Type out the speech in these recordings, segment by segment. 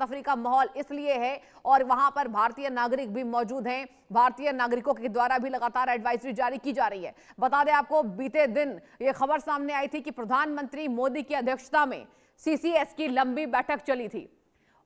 Africa माहौल इसलिए है और वहां पर भारतीय नागरिक भी मौजूद हैं। भारतीय नागरिकों के द्वारा भी लगातार एडवाइजरी जारी की जा रही है। बता दें आपको, बीते दिन ये खबर सामने आई थी कि प्रधानमंत्री मोदी की अध्यक्षता में सीसीएस की लंबी बैठक चली थी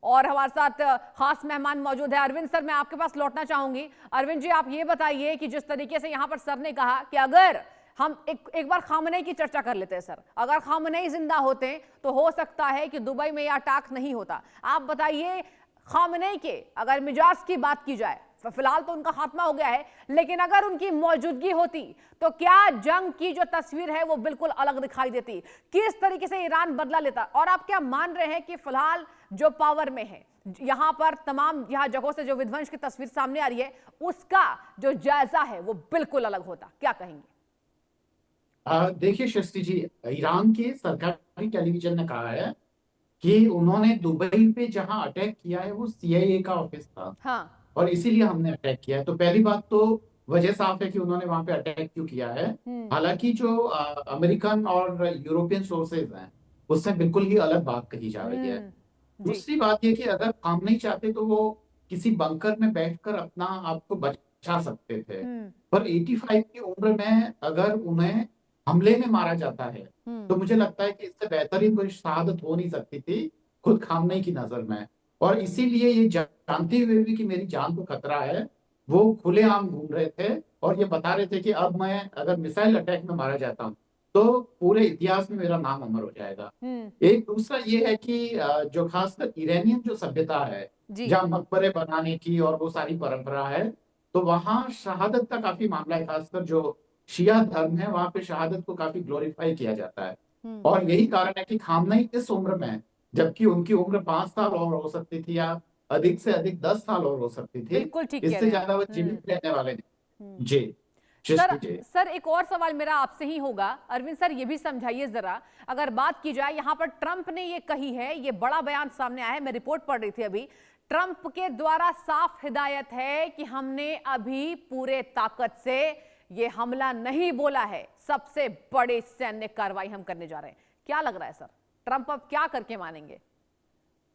और हमारे साथ खास मेहमान मौजूद है। अरविंद सर, मैं आपके पास लौटना चाहूंगी। अरविंद जी, आप ये बताइए कि जिस तरीके से यहां पर सर ने कहा कि अगर हम एक बार खामनेई की चर्चा कर लेते हैं सर, अगर खामनेई जिंदा होते तो हो सकता है कि दुबई में यह अटैक नहीं होता। आप बताइए, खामनेई के अगर मिजाज की बात की जाए, फिलहाल तो उनका खात्मा हो गया है, लेकिन अगर उनकी मौजूदगी होती तो क्या जंग की जो तस्वीर है वो बिल्कुल अलग दिखाई देती? किस तरीके से ईरान बदला लेता? और आप क्या मान रहे हैं कि फिलहाल जो पावर में है यहां पर तमाम यहां जगहों से जो विध्वंस की तस्वीर सामने आ रही है उसका जो जायजा है वो बिल्कुल अलग होता? क्या कहेंगे? देखिए शस्त्री जी, ईरान के सरकारी टेलीविजन ने कहा है कि उन्होंने दुबई पे जहां अटैक किया है वो सीआईए का ऑफिस था। हाँ। और इसीलिए हमने अटैक किया है। तो पहली बात तो वजह साफ है कि उन्होंने वहां पे अटैक क्यों किया है। हालांकि जो अमेरिकन और यूरोपियन सोर्सेज हैं उससे बिल्कुल ही अलग बात कही जा रही है। जी। दूसरी बात ये कि अगर काम नहीं चाहते तो वो किसी बंकर में बैठकर अपना आपको बचा सकते थे। पर 85 की उम्र में अगर उन्हें हमले में मारा जाता है तो मुझे लगता है कि इससे बेहतरीन कोई शहादत हो नहीं सकती थी खुद खामनेई की नजर में। और इसीलिए ये जानते हुए भी कि मेरी जान को खतरा है, वो खुलेआम घूम रहे थे और ये बता रहे थे कि अब मैं अगर मिसाइल अटैक में मारा जाता हूँ तो पूरे इतिहास में मेरा नाम अमर हो जाएगा। एक दूसरा ये है कि जो खासकर ईरानियन जो सभ्यता है, जहाँ मकबरे बनाने की और वो सारी परंपरा है, तो वहाँ शहादत का काफी मामला है। खासकर जो शिया धर्म है वहां पे शहादत को काफी ग्लोरीफाई किया जाता है। और यही कारण है कि खामनेई इस उम्र में, जबकि उनकी उम्र 5 साल और हो सकती थी या अधिक से अधिक 10 साल और हो सकती थी, बिल्कुल ठीक कह इससे रहे हैं ज्यादा वो आप। जीवित रहने वाले नहीं। जी सर, जी। सर एक और सवाल मेरा आपसे ही होगा। अरविंद सर, ये भी समझाइए जरा, अगर बात की जाए यहां पर ट्रंप ने ये कही है, ये बड़ा बयान सामने आया है, मैं रिपोर्ट पढ़ रही थी अभी, ट्रंप के द्वारा साफ हिदायत है कि हमने अभी पूरे ताकत से ये हमला नहीं बोला है, सबसे बड़ी सैन्य कार्रवाई हम करने जा रहे हैं। क्या लग रहा है सर, ट्रंप अब क्या करके मानेंगे?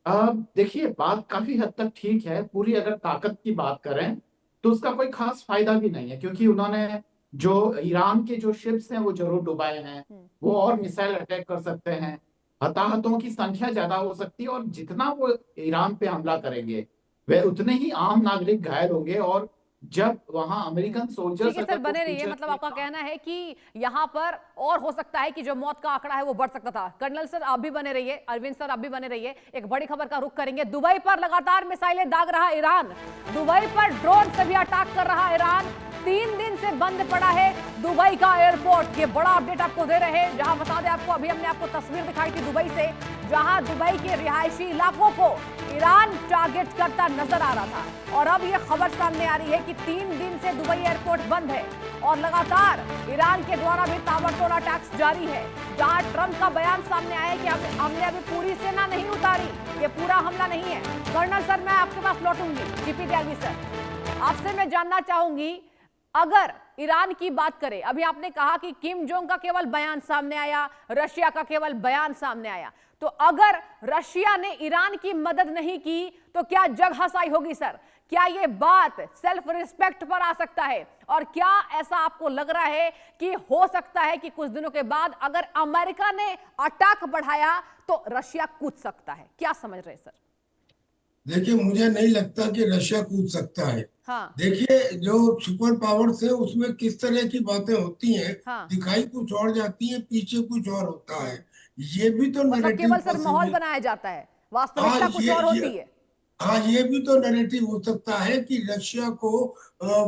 देखिए, बात काफी हद तक ठीक है। पूरी अगर ताकत की बात करें तो उसका कोई खास फायदा भी नहीं है, क्योंकि उन्होंने जो ईरान के जो शिप्स हैं वो जरूर डुबाए हैं। वो और मिसाइल अटैक कर सकते हैं, हताहतों की संख्या ज्यादा हो सकती है, और जितना वो ईरान पे हमला करेंगे वे उतने ही आम नागरिक घायल होंगे। और जब वहां अमेरिकन ठीक सोल्जर्स है सर, अगर वो बने रहिए। फ्यूचर मतलब में आपका कहना है कि यहां पर और हो सकता है कि जो मौत का आंकड़ा है वो बढ़ सकता था। कर्नल सर आप भी बने रहिए, अरविंद सर आप भी बने रहिए। एक बड़ी खबर का रुख करेंगे। दुबई पर लगातार मिसाइलें दाग रहा ईरान, दुबई पर ड्रोन से भी अटैक कर रहा ईरान। 3 दिन से बंद पड़ा है दुबई का एयरपोर्ट। ये बड़ा अपडेट आपको दे रहे हैं, जहां बता दें आपको, अभी हमने आपको तस्वीर दिखाई थी दुबई से, जहां दुबई के रिहायशी इलाकों को ईरान टारगेट करता नजर आ रहा था। और अब यह खबर सामने आ रही है कि 3 दिन से दुबई एयरपोर्ट बंद है और लगातार ईरान के द्वारा भी ताबड़तोड़ अटैक्स जारी है। जहां ट्रंप का बयान सामने आया है कि हमने अभी पूरी सेना नहीं उतारी, ये पूरा हमला नहीं है। कर्नल सर मैं आपके पास लौटूंगी। जीपी त्यागी सर, आपसे मैं जानना चाहूंगी, अगर ईरान की बात करें, अभी आपने कहा कि किम जोंग का केवल बयान सामने आया, रशिया का केवल बयान सामने आया, तो अगर रशिया ने ईरान की मदद नहीं की तो क्या जग हंसाई होगी सर? क्या यह बात सेल्फ रिस्पेक्ट पर आ सकता है? और क्या ऐसा आपको लग रहा है कि हो सकता है कि कुछ दिनों के बाद अगर अमेरिका ने अटैक बढ़ाया तो रशिया कूद सकता है? क्या समझ रहे सर? देखिए, मुझे नहीं लगता कि रशिया कूद सकता है। हाँ। देखिए, जो सुपर पावर्स है उसमें किस तरह की बातें होती हैं, हाँ। दिखाई कुछ और जाती है, पीछे कुछ और होता है। ये भी तो मतलब नैरेटिव केवल सर माहौल बनाया जाता है, वास्तविकता कुछ और होती है। हाँ, ये भी तो नैरेटिव हो सकता है कि रशिया को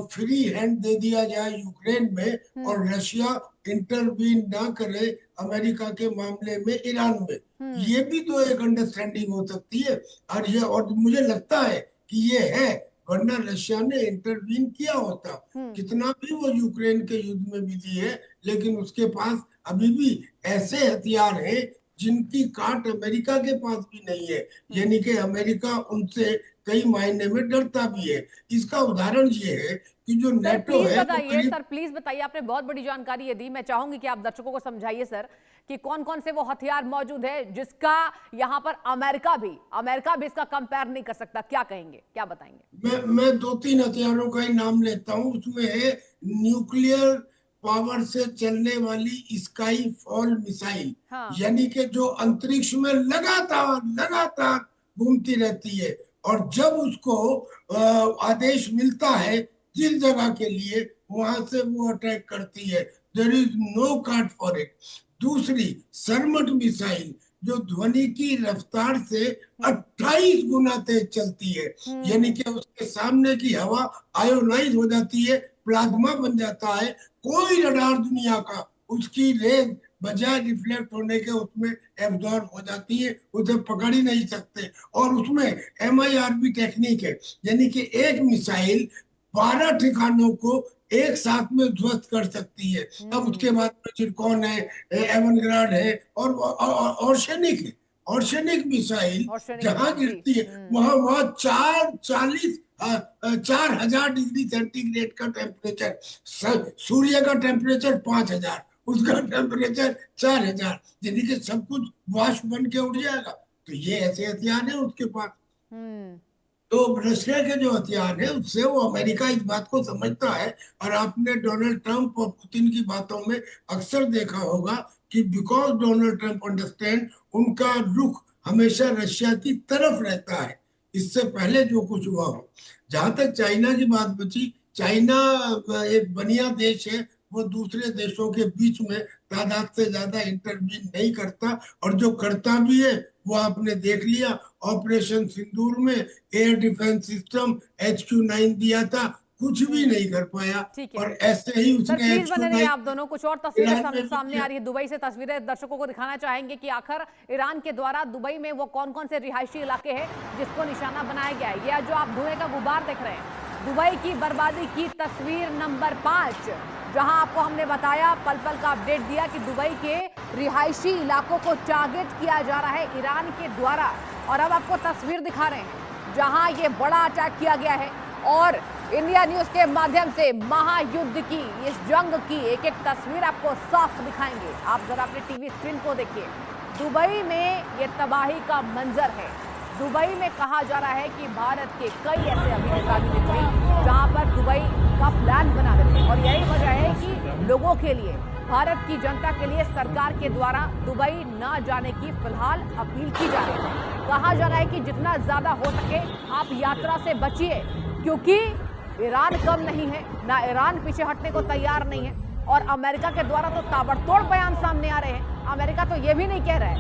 फ्री हैंड दे दिया जाए यूक्रेन में और रशिया इंटरवीन ना करे अमेरिका के मामले में ईरान में। ये भी तो एक अंडरस्टैंडिंग हो सकती है। और मुझे लगता है कि ये है, वरना रशिया ने इंटरवीन किया होता। कितना भी वो यूक्रेन के युद्ध में बिजी है, लेकिन उसके पास अभी भी ऐसे हथियार हैं जिनकी काट अमेरिका के पास भी नहीं है। यानी कि अमेरिका उनसे कई मायने में डरता भी है। इसका उदाहरण ये है कि जो सर नेटो प्लीज है वो बताइए, करीब सर प्लीज बताइए, आपने बहुत बड़ी जानकारी ये दी। मैं चाहूंगी कि आप दर्शकों को समझाइए सर कि कौन कौन से वो हथियार मौजूद है जिसका यहाँ पर अमेरिका भी इसका कंपेयर नहीं कर सकता। क्या कहेंगे, क्या बताएंगे? मैं 2-3 हथियारों का ही नाम लेता हूँ। उसमें है न्यूक्लियर पावर से चलने वाली स्काई फॉल मिसाइल, हाँ। यानी कि जो अंतरिक्ष में लगातार लगातार घूमती रहती है, और जब उसको आदेश मिलता है जिस जगह के लिए, वहां से वो अटैक करती है। देयर इज नो काट फॉर इट। दूसरी सरमट मिसाइल, जो ध्वनि की रफ्तार से 28 गुना तेज चलती है, यानी कि उसके सामने की हवा आयोनाइज हो जाती है, प्लाज्मा बन जाता है। कोई रडार दुनिया का उसकी रेज बजाय रिफ्लेक्ट होने के उसमें एब्जॉर्ब हो जाती है, उसे पकड़ ही नहीं सकते। और उसमें MIRV टेक्निक है, यानी कि एक मिसाइल 12 ठिकानों को एक साथ में ध्वस्त कर सकती है। अब उसके बाद में चिरकॉन है, एवनग्राड है, और ऑर्शेनिक है। ऑर्शेनिक मिसाइल ऑर्शेनिक जहां मिसाइल, जी। गिरती है वहां वहां 4 डिग्री सेंटीग्रेड का टेम्परेचर, सूर्य का टेम्परेचर 5,000, उसका टेम्परेचर 4,000, यानी कि सब कुछ वाष्प बन के उड़ जाएगा। तो ये ऐसे हथियार है उसके पास। तो रशिया के जो हथियार है उससे वो अमेरिका इस बात को समझता है। और आपने डोनाल्ड ट्रंप और पुतिन की बातों में अक्सर देखा होगा कि बिकॉज डोनाल्ड ट्रंप अंडरस्टैंड, उनका रुख हमेशा रशिया की तरफ रहता है, इससे पहले जो कुछ हुआ हो। जहां तक चाइना की बात बची, चाइना एक बनिया देश है, वो दूसरे देशों के बीच में तादाद से ज्यादा इंटरवीन नहीं करता, और जो करता भी है वो आपने देख लिया। ऑपरेशन सिंदूर में एयर डिफेंस सिस्टम HQ-9 दिया था, कुछ भी नहीं कर पाया। ठीक है और ऐसे ही सर, उसने प्लीज बने रहिए HQ-9 आप दोनों। कुछ और तस्वीरें ईरान में भी सामने आ किया। रही है, दुबई से तस्वीरें दर्शकों को दिखाना चाहेंगे कि आखिर ईरान के द्वारा दुबई में वो कौन कौन से रिहायशी इलाके हैं जिसको निशाना बनाया गया है। यह जो आप धुएं का गुबार देख रहे हैं, दुबई की बर्बादी की तस्वीर नंबर 5, जहां आपको हमने बताया, पल पल का अपडेट दिया कि दुबई के रिहायशी इलाकों को टारगेट किया जा रहा है ईरान के द्वारा। और अब आपको तस्वीर दिखा रहे हैं जहां ये बड़ा अटैक किया गया है, और इंडिया न्यूज के माध्यम से महायुद्ध की इस जंग की एक एक तस्वीर आपको साफ दिखाएंगे। आप जरा अपने टीवी स्क्रीन को देखिए। दुबई में ये तबाही का मंजर है। दुबई में कहा जा रहा है कि भारत के कई ऐसे अभिनेता अभिनेत्री जहां पर दुबई का प्लान बना रहे थे, और यही वजह है कि लोगों के लिए, भारत की जनता के लिए सरकार के द्वारा दुबई न जाने की फिलहाल अपील की जा रही है। कहा जा रहा है कि जितना ज्यादा हो सके आप यात्रा से बचिए, क्योंकि ईरान कम नहीं है, ना ईरान पीछे हटने को तैयार नहीं है। और अमेरिका के द्वारा तो ताबड़तोड़ बयान सामने आ रहे हैं। अमेरिका तो ये भी नहीं कह रहा है।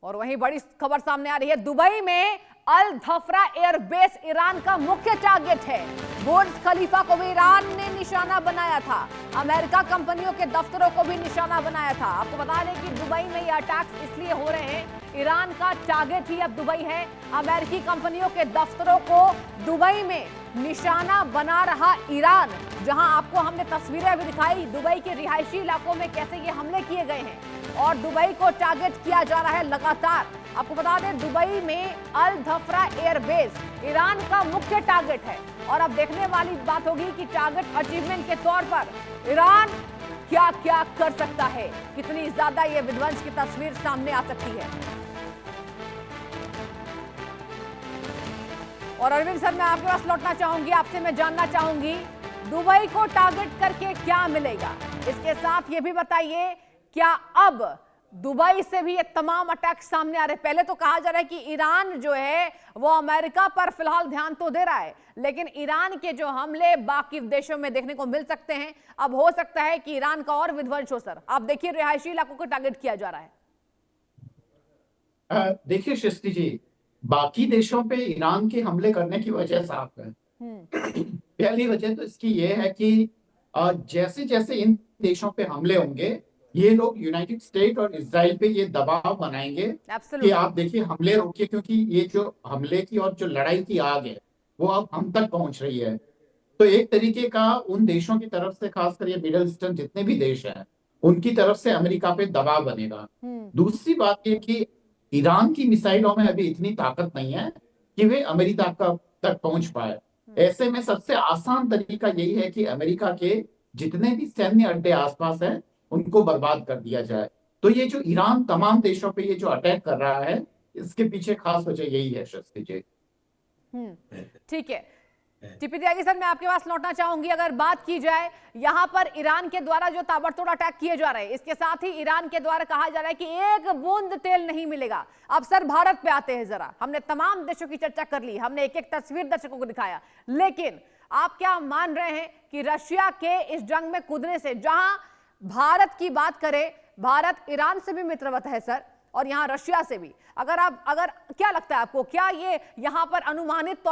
और वहीं बड़ी खबर सामने आ रही है, दुबई में अल धफरा एयरबेस ईरान का मुख्य टारगेट है। बुर्ज खलीफा को भी ईरान ने निशाना बनाया था। अमेरिका कंपनियों के दफ्तरों को भी निशाना बनाया था। आपको बता दें कि दुबई में ये अटैक्स इसलिए हो रहे हैं, ईरान का टारगेट ही अब दुबई है। अमेरिकी कंपनियों के दफ्तरों को दुबई में निशाना बना रहा ईरान, जहां आपको हमने तस्वीरें भी दिखाई दुबई के रिहायशी इलाकों में कैसे ये हमले किए गए हैं, और दुबई को टारगेट किया जा रहा है लगातार। आपको बता दें, दुबई में अल धफरा एयरबेस ईरान का मुख्य टारगेट है। और अब देखने वाली बात होगी कि टारगेट अचीवमेंट के तौर पर ईरान क्या क्या कर सकता है, कितनी ज्यादा ये विध्वंस की तस्वीर सामने आ सकती है। और अरविंद सर, मैं आपके पास लौटना चाहूंगी, आपसे मैं जानना चाहूंगी दुबई को टारगेट करके क्या मिलेगा। इसके साथ ये भी बताइए, क्या अब दुबई से भी ये तमाम अटैक सामने आ रहे हैं? पहले तो कहा जा रहा है कि ईरान जो है वो अमेरिका पर फिलहाल ध्यान तो दे रहा है, लेकिन ईरान के जो हमले बाकी देशों में देखने को मिल सकते हैं। अब हो सकता है कि ईरान का और विध्वंस हो। सर आप देखिए, रिहायशी इलाकों को टारगेट किया जा रहा है। देखिए सृष्टि जी, बाकी देशों पे ईरान के हमले करने की वजह साफ है। पहली वजह तो इसकी ये है कि जैसे जैसे इन देशों पे हमले होंगे, ये लोग यूनाइटेड स्टेट और इजराइल पे ये दबाव बनाएंगे कि आप देखिए हमले रोकिए, क्योंकि ये जो हमले की और जो लड़ाई की आग है वो अब हम तक पहुंच रही है। तो एक तरीके का उन देशों की तरफ से, खासकर ये मिडिल ईस्टर्न जितने भी देश हैं, उनकी तरफ से अमेरिका पे दबाव बनेगा। दूसरी बात ये कि ईरान की मिसाइलों में अभी इतनी ताकत नहीं है कि वे अमेरिका तक पहुंच पाए। ऐसे में सबसे आसान तरीका यही है कि अमेरिका के जितने भी सैन्य अड्डे आसपास हैं उनको बर्बाद कर दिया जाए। तो ये जो ईरान तमाम देशों पे ये जो अटैक कर रहा है, इसके पीछे खास वजह यही है शस्त्री जी। ठीक है टीपी त्यागी सर, मैं आपके पास लौटना चाहूंगी। अगर बात की जाए यहां पर ईरान के द्वारा जो ताबड़तोड़ अटैक किए जा रहे हैं, इसके साथ ही ईरान के द्वारा कहा जा रहा है कि एक बूंद तेल नहीं मिलेगा। अब सर भारत पे आते हैं जरा, हमने तमाम देशों की चर्चा कर ली, हमने एक एक तस्वीर दर्शकों को दिखाया, लेकिन आप क्या मान रहे हैं कि रशिया के इस जंग में कूदने से, जहां भारत की बात करें, भारत ईरान से भी मित्रवत है सर, और यहां रशिया से भी, अगर क्या लगता है आपको, क्या ये यहां पर अनुमानित तौर